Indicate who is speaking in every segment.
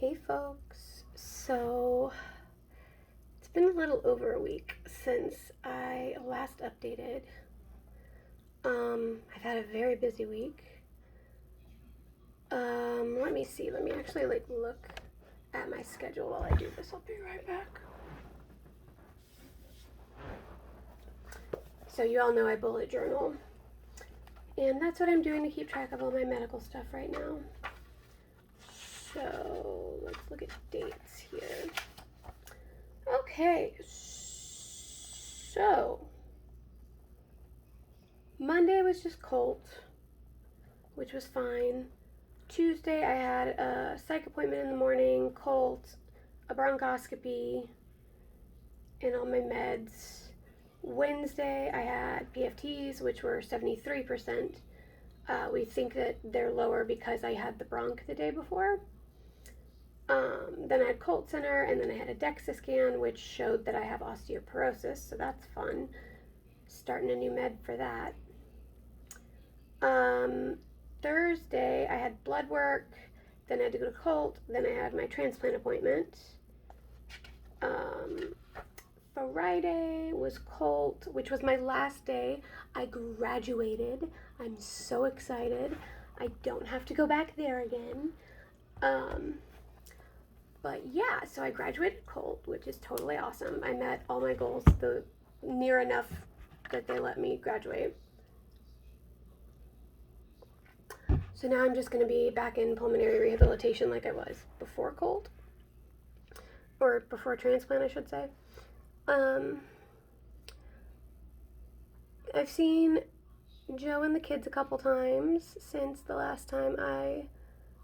Speaker 1: Hey folks, so it's been a little over a week since I last updated. I've had a very busy week. Let me see, let me actually look at my schedule while I do this. I'll be right back. So you all know I bullet journal, and that's what I'm doing to keep track of all my medical stuff right now. So let's look at dates here. Okay, so Monday was just Colt, which was fine. Tuesday I had a psych appointment in the morning, Colt, a bronchoscopy, and all my meds. Wednesday I had PFTs, which were 73%. We think that they're lower because I had the bronch the day before. Then I had Colt Center, and then I had a DEXA scan, which showed that I have osteoporosis, so that's fun. Starting a new med for that. Thursday I had blood work, then I had to go to Colt, then I had my transplant appointment. Friday was Colt, which was my last day. I graduated. I'm so excited. I don't have to go back there again. But yeah, so I graduated Colt, which is totally awesome. I met all my goals, near enough that they let me graduate. So now I'm just going to be back in pulmonary rehabilitation like I was before Colt, or before transplant, I should say. I've seen Joe and the kids a couple times since the last time I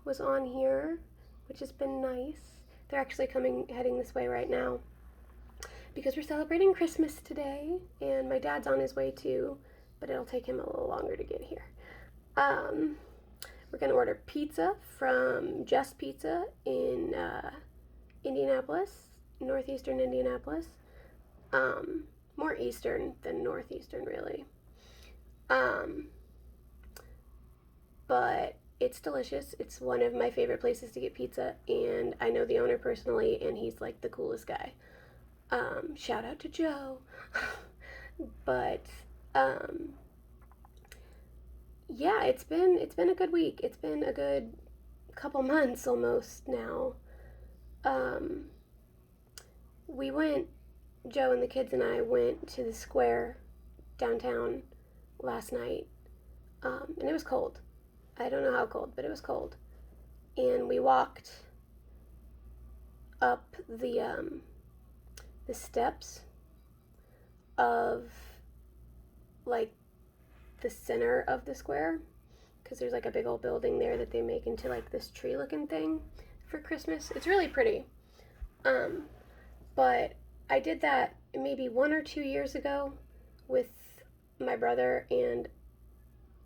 Speaker 1: was on here, which has been nice. They're actually heading this way right now because we're celebrating Christmas today, and my dad's on his way too, but it'll take him a little longer to get here. We're going to order pizza from Just Pizza in Indianapolis, northeastern Indianapolis. More eastern than northeastern, really. But it's delicious. It's one of my favorite places to get pizza, and I know the owner personally, and he's like the coolest guy. Shout out to Joe. But yeah, it's been a good week. It's been a good couple months almost now. Joe and the kids and I went to the square downtown last night, and it was cold. I don't know how cold, but it was cold. And we walked up the steps of like the center of the square, because there's like a big old building there that they make into like this tree looking thing for Christmas. It's really pretty. But I did that maybe 1 or 2 years ago with my brother and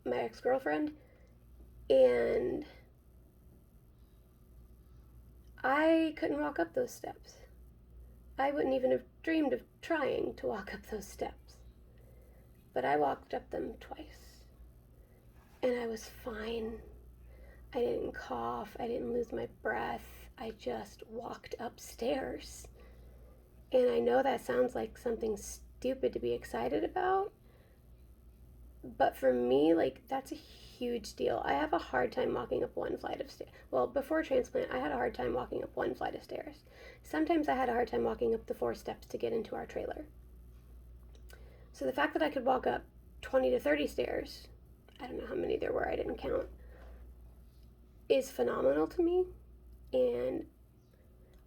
Speaker 1: my ex-girlfriend, and I couldn't walk up those steps. I wouldn't even have dreamed of trying to walk up those steps. But I walked up them twice, and I was fine. I didn't cough, I didn't lose my breath, I just walked upstairs. And I know that sounds like something stupid to be excited about, but for me, like, that's a huge deal. I have a hard time walking up one flight of stairs. Well, before transplant, I had a hard time walking up one flight of stairs. Sometimes I had a hard time walking up the 4 steps to get into our trailer. So the fact that I could walk up 20 to 30 stairs, I don't know how many there were, I didn't count, is phenomenal to me. And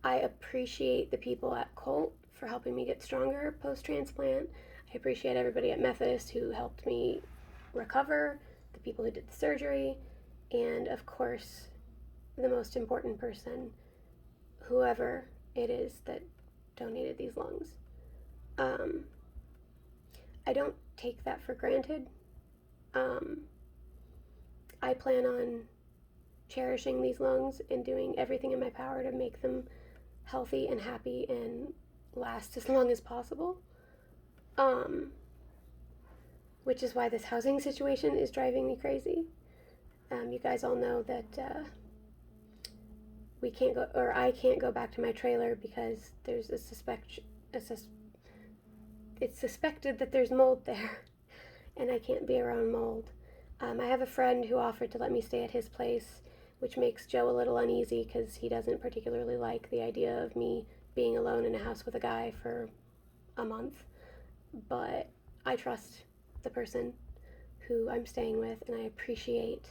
Speaker 1: I appreciate the people at Colt for helping me get stronger post-transplant. I appreciate everybody at Methodist who helped me recover, the people who did the surgery, and of course, the most important person, whoever it is that donated these lungs. I don't take that for granted. I plan on cherishing these lungs and doing everything in my power to make them healthy and happy and last as long as possible. Which is why this housing situation is driving me crazy. You guys all know that we can't go, or I can't go back to my trailer because there's it's suspected that there's mold there, and I can't be around mold. I have a friend who offered to let me stay at his place, which makes Joe a little uneasy because he doesn't particularly like the idea of me being alone in a house with a guy for a month. But I trust the person who I'm staying with, and I appreciate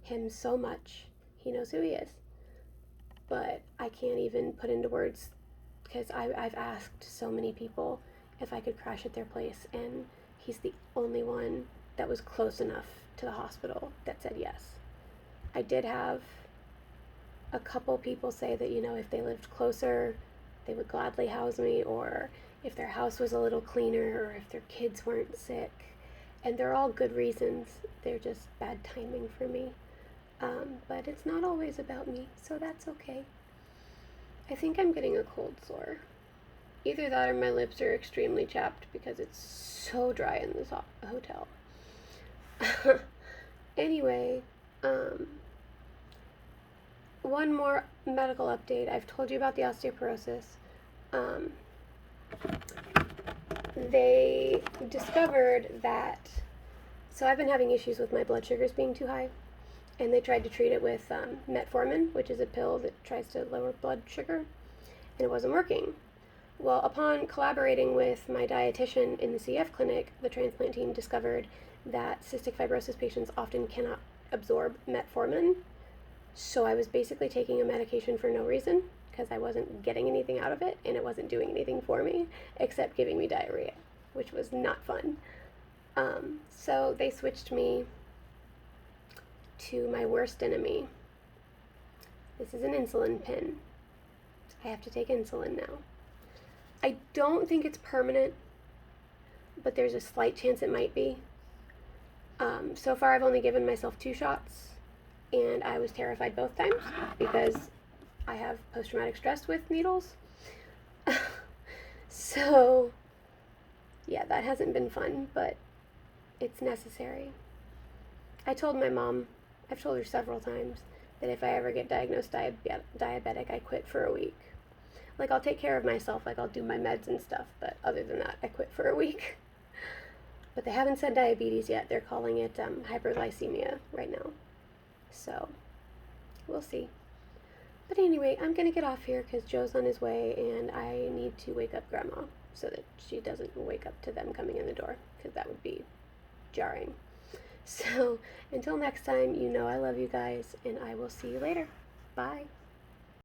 Speaker 1: him so much. He knows who he is. But I can't even put into words because I've asked so many people if I could crash at their place, and he's the only one that was close enough to the hospital that said yes. I did have a couple people say that, if they lived closer, they would gladly house me, or if their house was a little cleaner, or if their kids weren't sick. And they're all good reasons. They're just bad timing for me. But it's not always about me, so that's okay. I think I'm getting a cold sore. Either that or my lips are extremely chapped because it's so dry in this hotel. Anyway, one more medical update. I've told you about the osteoporosis. They discovered that, so I've been having issues with my blood sugars being too high, and they tried to treat it with metformin, which is a pill that tries to lower blood sugar, and it wasn't working. Well, upon collaborating with my dietitian in the CF clinic, the transplant team discovered that cystic fibrosis patients often cannot absorb metformin. So I was basically taking a medication for no reason because I wasn't getting anything out of it, and it wasn't doing anything for me except giving me diarrhea, which was not fun. So they switched me to my worst enemy. This is an insulin pen. I have to take insulin now. I don't think it's permanent, but there's a slight chance it might be. So far I've only given myself 2 shots, and I was terrified both times because I have post-traumatic stress with needles. So, yeah, that hasn't been fun, but it's necessary. I told my mom, I've told her several times, that if I ever get diagnosed diabetic, I quit for a week. Like, I'll take care of myself, like I'll do my meds and stuff, but other than that, I quit for a week. But they haven't said diabetes yet. They're calling it hyperglycemia right now. So, we'll see. But anyway, I'm going to get off here because Joe's on his way, and I need to wake up Grandma so that she doesn't wake up to them coming in the door, because that would be jarring. So, until next time, I love you guys, and I will see you later. Bye.